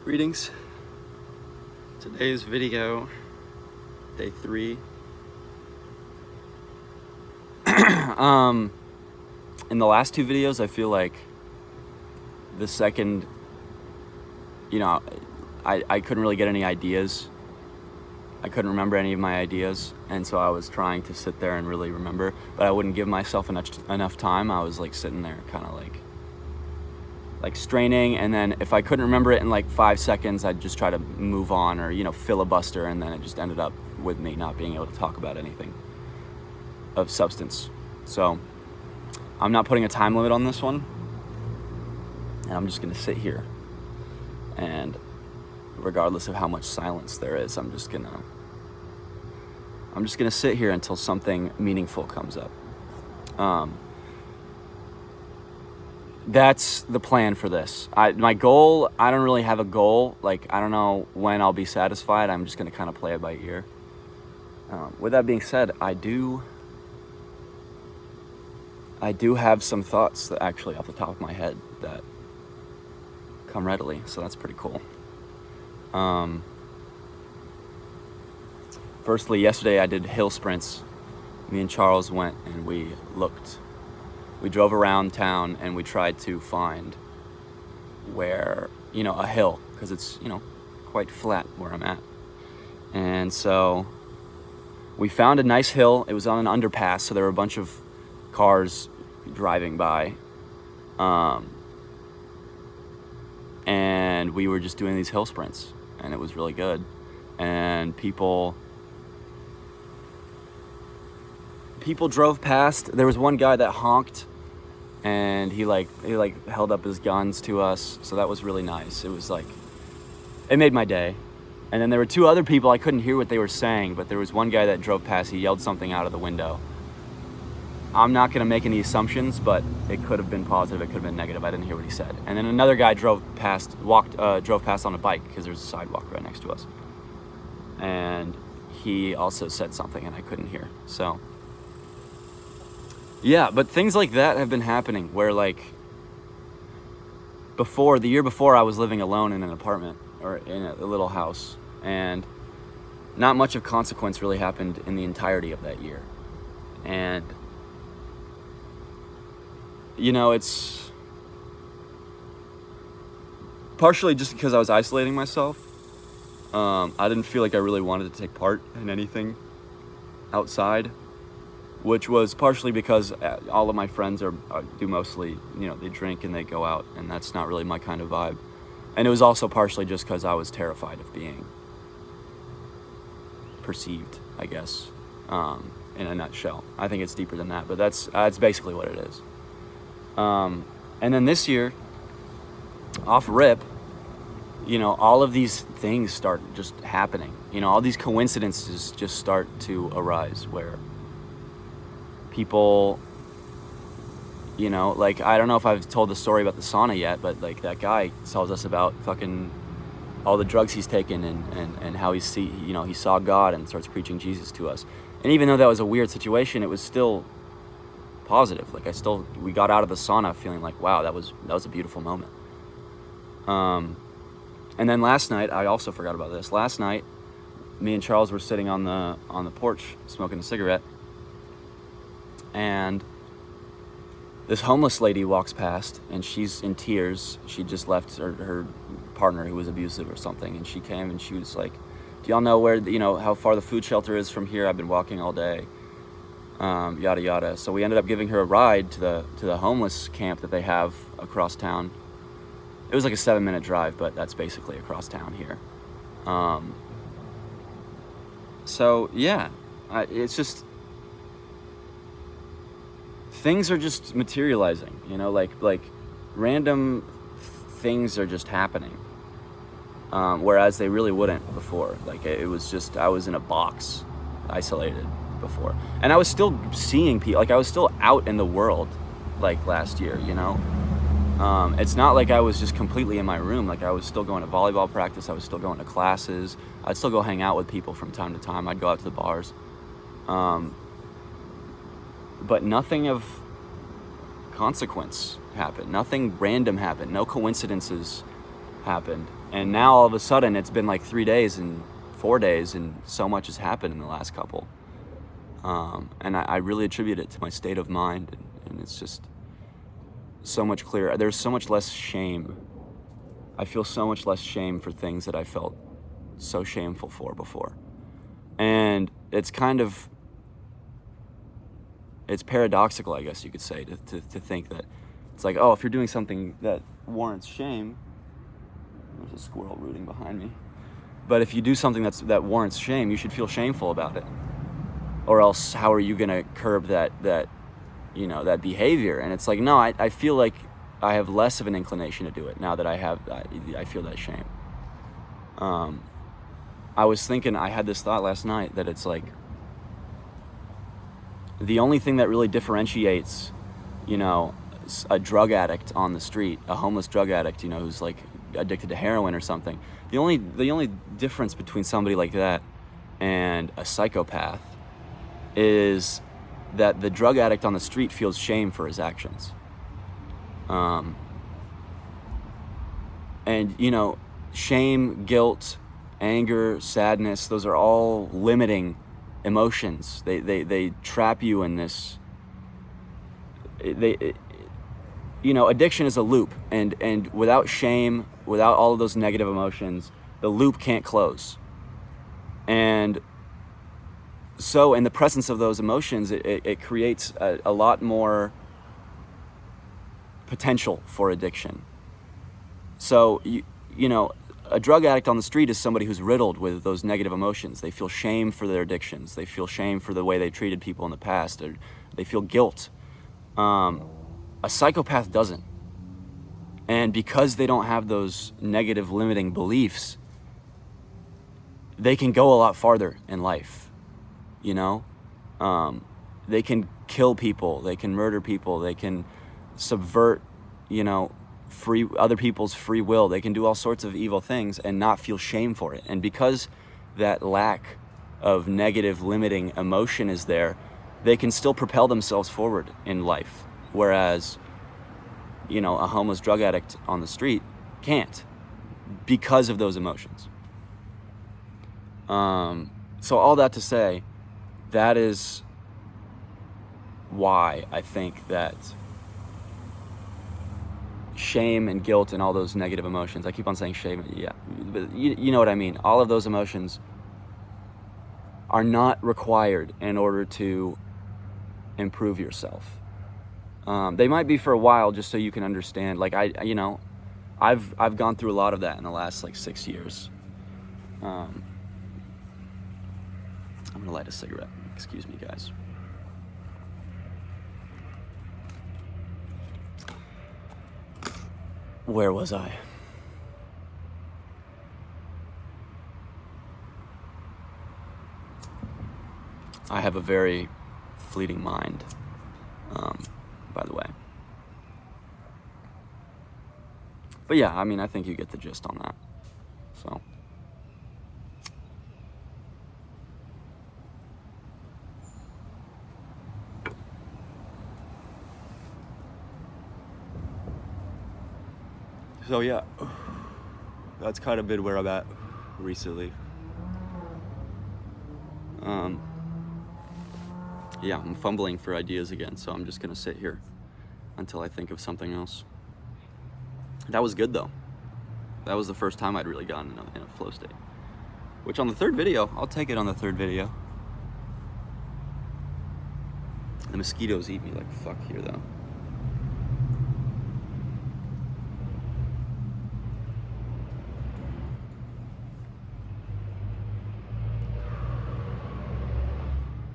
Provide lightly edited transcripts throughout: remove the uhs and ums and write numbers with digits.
Greetings. Today's video, day 3. In the last 2 videos, I feel like the second, I couldn't really get any ideas. I couldn't remember any of my ideas, and so I was trying to sit there and really remember, but I wouldn't give myself enough time. I was like sitting there kind of like straining, and then if I couldn't remember it in like 5 seconds, I'd just try to move on or filibuster, and then it just ended up with me not being able to talk about anything of substance. So I'm not putting a time limit on this one, and I'm just gonna sit here, and regardless of how much silence there is, I'm just gonna sit here until something meaningful comes up. That's the plan for this. My goal, I don't really have a goal. Like, I don't know when I'll be satisfied. I'm just gonna kind of play it by ear. With that being said, I do have some thoughts that actually off the top of my head that come readily, so that's pretty cool. Firstly, yesterday I did hill sprints. Me and Charles went and we drove around town and we tried to find where, a hill, because it's, quite flat where I'm at. And so we found a nice hill. It was on an underpass, so there were a bunch of cars driving by. And we were just doing these hill sprints, and it was really good. And people drove past. There was one guy that honked, and he held up his guns to us, so that was really nice. It was it made my day. And then there were 2 other people. I couldn't hear what they were saying, but there was one guy that drove past. He yelled something out of the window. I'm not going to make any assumptions, but it could have been positive, it could have been negative. I didn't hear what he said. And then another guy drove past on a bike, because there's a sidewalk right next to us. And he also said something, and I couldn't hear. So yeah, but things like that have been happening where the year before I was living alone in an apartment or in a little house, and not much of consequence really happened in the entirety of that year. And it's partially just because I was isolating myself. I didn't feel like I really wanted to take part in anything outside, which was partially because all of my friends do mostly, they drink and they go out, and that's not really my kind of vibe. And it was also partially just because I was terrified of being perceived, I guess, in a nutshell. I think it's deeper than that, but that's basically what it is. And then this year, off rip, all of these things start just happening. All these coincidences just start to arise where people, I don't know if I've told the story about the sauna yet, but that guy tells us about fucking all the drugs he's taken and how he saw God and starts preaching Jesus to us. And even though that was a weird situation, it was still positive. We got out of the sauna feeling like, wow, that was a beautiful moment. And then last night, I also forgot about this. Last night, me and Charles were sitting on the porch smoking a cigarette, and this homeless lady walks past, and she's in tears. She just left her partner who was abusive or something, and she came and she was like, do y'all know where, how far the food shelter is from here? I've been walking all day, yada yada. So we ended up giving her a ride to the homeless camp that they have across town. It was like a 7-minute drive, but that's basically across town here. So yeah, it's just, things are just materializing, like random things are just happening. Whereas they really wouldn't before. It was just, I was in a box, isolated before. And I was still seeing people, I was still out in the world, last year, It's not like I was just completely in my room. I was still going to volleyball practice. I was still going to classes. I'd still go hang out with people from time to time. I'd go out to the bars. But nothing of consequence happened. Nothing random happened. No coincidences happened. And now all of a sudden it's been like 3 days and 4 days, and so much has happened in the last couple. And I really attribute it to my state of mind, and it's just so much clearer. There's so much less shame. I feel so much less shame for things that I felt so shameful for before. And it's paradoxical, I guess you could say, to think that it's like, oh, if you're doing something that warrants shame, there's a squirrel rooting behind me. But if you do something that warrants shame, you should feel shameful about it. Or else, how are you gonna curb that behavior? And it's like, no, I feel like I have less of an inclination to do it now that I feel that shame. I was thinking, I had this thought last night that it's like, the only thing that really differentiates, a drug addict on the street, a homeless drug addict, who's like addicted to heroin or something, the only difference between somebody like that and a psychopath is that the drug addict on the street feels shame for his actions. And shame, guilt, anger, sadness, those are all limiting emotions. They trap you in this. Addiction is a loop, and without shame, without all of those negative emotions, the loop can't close. And so in the presence of those emotions, it creates a lot more potential for addiction. So a drug addict on the street is somebody who's riddled with those negative emotions. They feel shame for their addictions. They feel shame for the way they treated people in the past. Or they feel guilt. A psychopath doesn't. And because they don't have those negative limiting beliefs, they can go a lot farther in life. They can kill people. They can murder people. They can subvert, other people's free will. They can do all sorts of evil things and not feel shame for it. And because that lack of negative limiting emotion is there, they can still propel themselves forward in life. Whereas, a homeless drug addict on the street can't, because of those emotions. So all that to say, that is why I think that shame and guilt and all those negative emotions, I keep on saying shame, yeah, but you know what I mean. All of those emotions are not required in order to improve yourself. They might be for a while, just so you can understand. Like I've gone through a lot of that in the last 6 years. I'm gonna light a cigarette. Excuse me, guys. Where was I? I have a very fleeting mind, by the way. But yeah, I think you get the gist on that. So. So yeah, that's kind of been where I'm at recently. Yeah, I'm fumbling for ideas again, so I'm just gonna sit here until I think of something else. That was good though. That was the first time I'd really gotten in a flow state. Which on the third video, I'll take it on the third video. The mosquitoes eat me like fuck here though.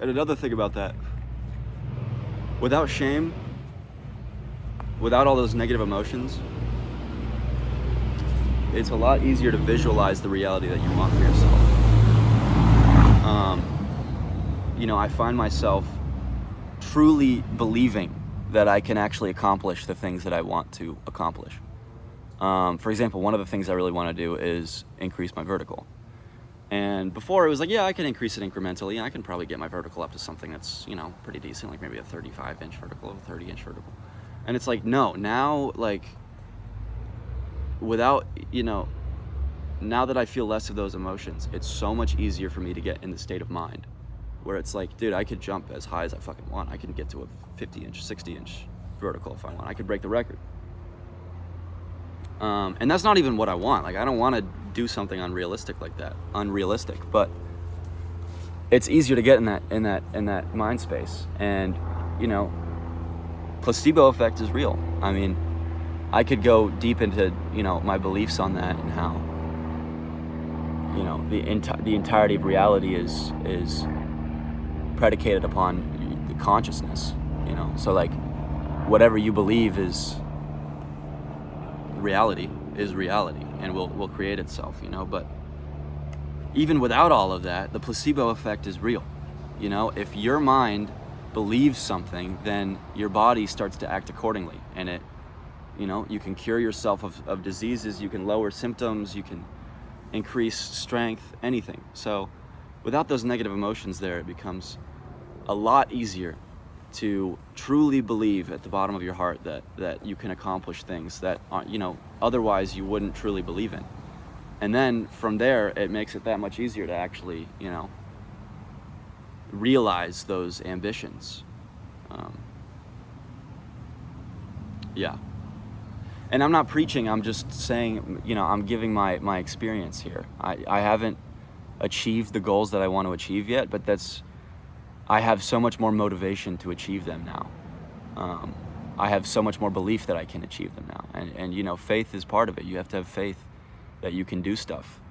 And another thing about that, without shame, without all those negative emotions, it's a lot easier to visualize the reality that you want for yourself. I find myself truly believing that I can actually accomplish the things that I want to accomplish. For example, one of the things I really want to do is increase my vertical. And before it was like, yeah, I can increase it incrementally. I can probably get my vertical up to something that's, pretty decent, like maybe a 35-inch vertical, a 30-inch vertical. And it's like, no, now, without, now that I feel less of those emotions, it's so much easier for me to get in the state of mind where it's like, dude, I could jump as high as I fucking want. I can get to a 50-inch, 60-inch vertical if I want. I could break the record. And that's not even what I want. Like, I don't want to do something unrealistic like that. Unrealistic, but it's easier to get in that mind space. And, you know, placebo effect is real. I mean, I could go deep into, you know, my beliefs on that and how, you know, the entirety of reality is predicated upon the consciousness, you know. So like, whatever you believe is reality and will create itself, you know. But even without all of that, the placebo effect is real. You know, if your mind believes something, then your body starts to act accordingly, and it, you know, you can cure yourself of diseases, you can lower symptoms, you can increase strength, anything. So without those negative emotions there, it becomes a lot easier to truly believe at the bottom of your heart that you can accomplish things that, you know, otherwise you wouldn't truly believe in. And then from there, it makes it that much easier to actually, you know, realize those ambitions. Yeah. And I'm not preaching, I'm just saying, you know, I'm giving my experience here. I haven't achieved the goals that I want to achieve yet, but I have so much more motivation to achieve them now. I have so much more belief that I can achieve them now. And you know, faith is part of it. You have to have faith that you can do stuff.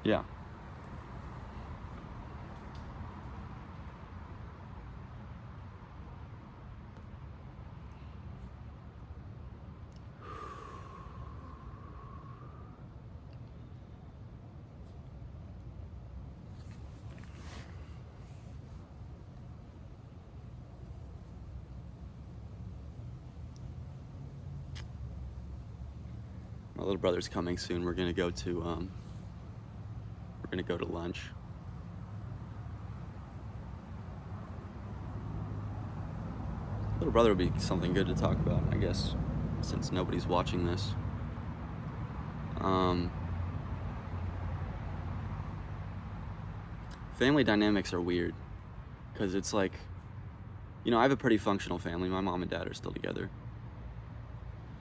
Yeah. My little brother's coming soon. We're gonna go to lunch. Little brother would be something good to talk about, I guess, since nobody's watching this. Family dynamics are weird, because it's like, you know, I have a pretty functional family. My mom and dad are still together,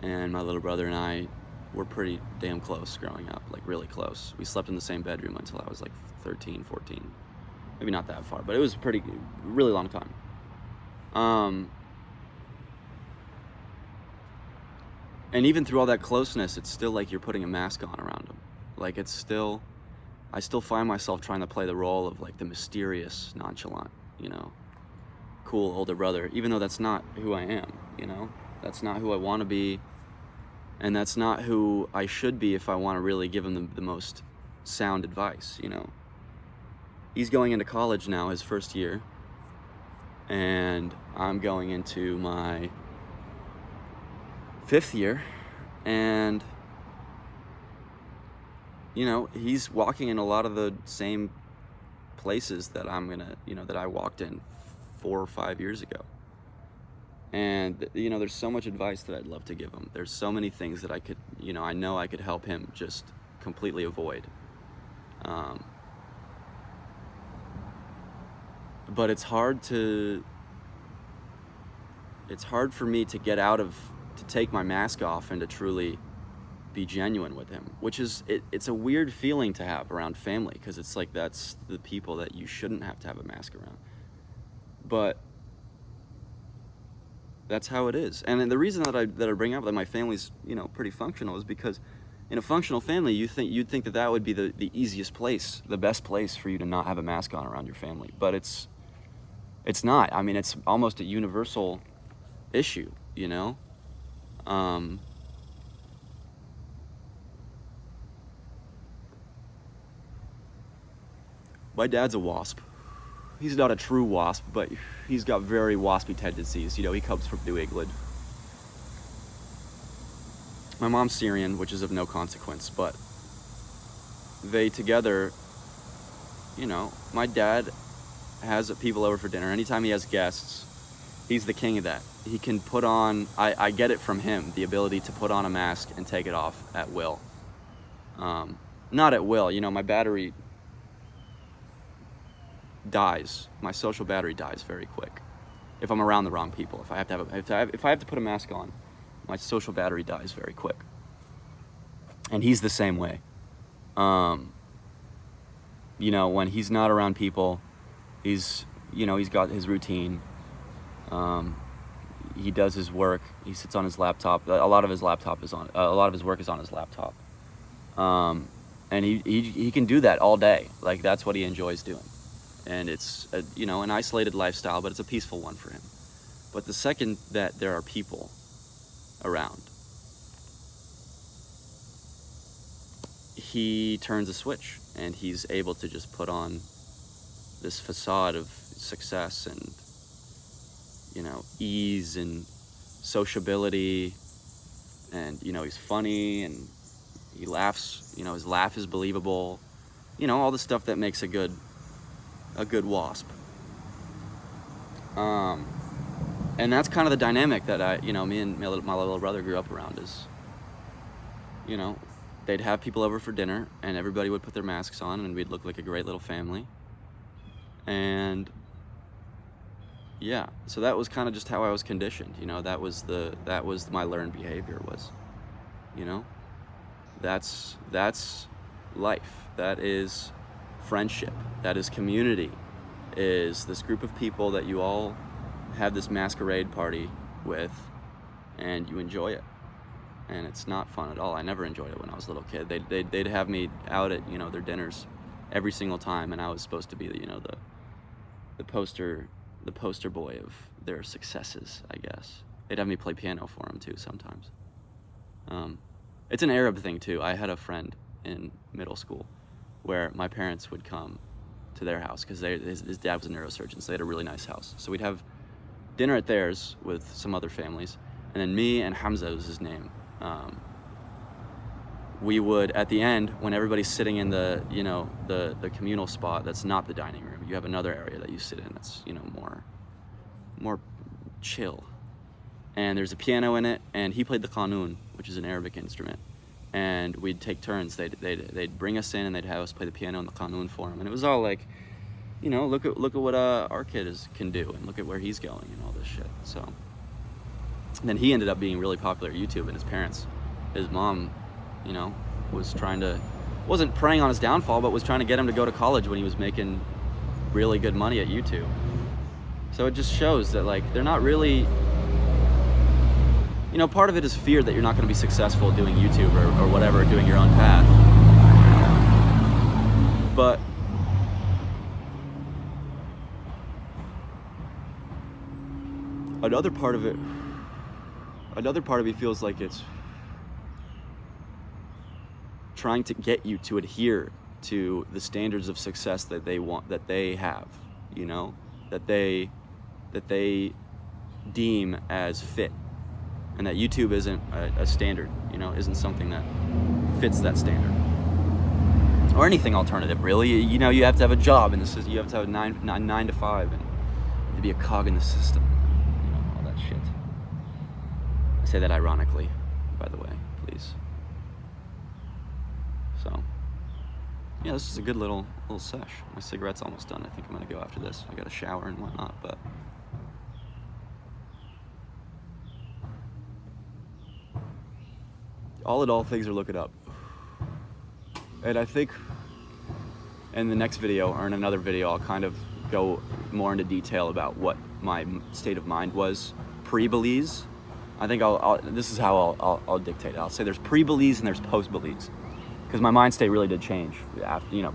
and my little brother and I were pretty damn close growing up, like really close. We slept in the same bedroom until I was like 13, 14. Maybe not that far, but it was a really long time. And even through all that closeness, it's still like you're putting a mask on around them. Like, I still find myself trying to play the role of like the mysterious, nonchalant, you know, cool older brother, even though that's not who I am, you know? That's not who I want to be. And that's not who I should be if I want to really give him the most sound advice, you know. He's going into college now, his first year, and I'm going into my 5th year, and, you know, he's walking in a lot of the same places that that I walked in 4 or 5 years ago. And, you know, there's so much advice that I'd love to give him. There's so many things that I could, you know I could help him just completely avoid. But it's hard for me to to take my mask off and to truly be genuine with him, which is, it's a weird feeling to have around family, because it's like, that's the people that you shouldn't have to have a mask around. But that's how it is. And the reason that I bring up that my family's, you know, pretty functional is because in a functional family, you'd think that would be the easiest place, the best place for you to not have a mask on around your family. But it's not. I mean, it's almost a universal issue, you know? My dad's a wasp. He's not a true wasp, but he's got very waspy tendencies. You know, he comes from New England. My mom's Syrian, which is of no consequence, but they together, you know, my dad has people over for dinner. Anytime he has guests, He's the king of that. He can put on, I get it from him, the ability to put on a mask and take it off at will. Not at will, you know, my battery dies. My social battery dies very quick if I'm around the wrong people. If I have to put a mask on, my social battery dies very quick. And he's the same way. You know, when he's not around people, he's got his routine. He does his work. He sits on his laptop. A lot of his work is on his laptop. And he can do that all day. Like, that's what he enjoys doing. And it's an isolated lifestyle, but it's a peaceful one for him. But the second that there are people around, he turns a switch, and he's able to just put on this facade of success and, ease and sociability, and, he's funny and he laughs, his laugh is believable, all the stuff that makes a good wasp. And that's kind of the dynamic that me and my little brother grew up around is, they'd have people over for dinner and everybody would put their masks on and we'd look like a great little family. And yeah, so that was kind of just how I was conditioned, that was my learned behavior was, that's life. That is friendship. That is community. Is this group of people that you all have this masquerade party with and you enjoy it. And it's not fun at all. I never enjoyed it when I was a little kid. They'd have me out at, their dinners every single time, and I was supposed to be the poster boy of their successes, I guess. They'd have me play piano for them too sometimes. It's an Arab thing too. I had a friend in middle school where my parents would come to their house because his dad was a neurosurgeon, so they had a really nice house. So we'd have dinner at theirs with some other families, and then me and Hamza was his name. We would, at the end, when everybody's sitting in the communal spot that's not the dining room, you have another area that you sit in that's, more chill. And there's a piano in it, and he played the qanun, which is an Arabic instrument. And we'd take turns. They'd bring us in and they'd have us play the piano and the qanun for him. And it was all like, look at what our kid can do, and look at where he's going and all this shit. So and then he ended up being really popular at YouTube, and his mom, wasn't preying on his downfall, but was trying to get him to go to college when he was making really good money at YouTube. So it just shows that, like, they're not really, part of it is fear that you're not going to be successful doing YouTube or whatever, doing your own path. But another part of me feels like it's trying to get you to adhere to the standards of success that they want, that they have, that they deem as fit. And that YouTube isn't a standard, isn't something that fits that standard. Or anything alternative, really. You have to have a job, and you have to have a 9 to 5, and to be a cog in the system. All that shit. I say that ironically, by the way, please. So, yeah, this is a good little sesh. My cigarette's almost done. I think I'm gonna go after this. I got a shower and whatnot, but. All in all, things are looking up. And I think in the next video, or in another video, I'll kind of go more into detail about what my state of mind was pre-Belize. I think this is how I'll dictate it. I'll say there's pre-Belize and there's post-Belize. Because my mind state really did change after,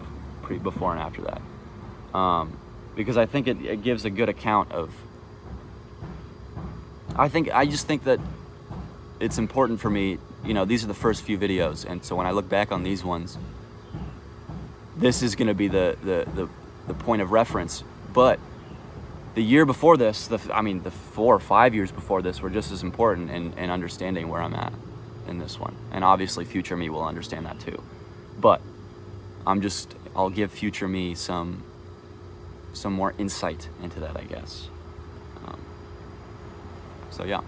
before and after that. Because I think it gives a good account of, I just think that it's important for me, these are the first few videos, and so when I look back on these ones, this is gonna be the point of reference. But the year before this, the 4 or 5 years before this were just as important in understanding where I'm at in this one. And obviously future me will understand that too. But I'll give future me some more insight into that, I guess. So yeah.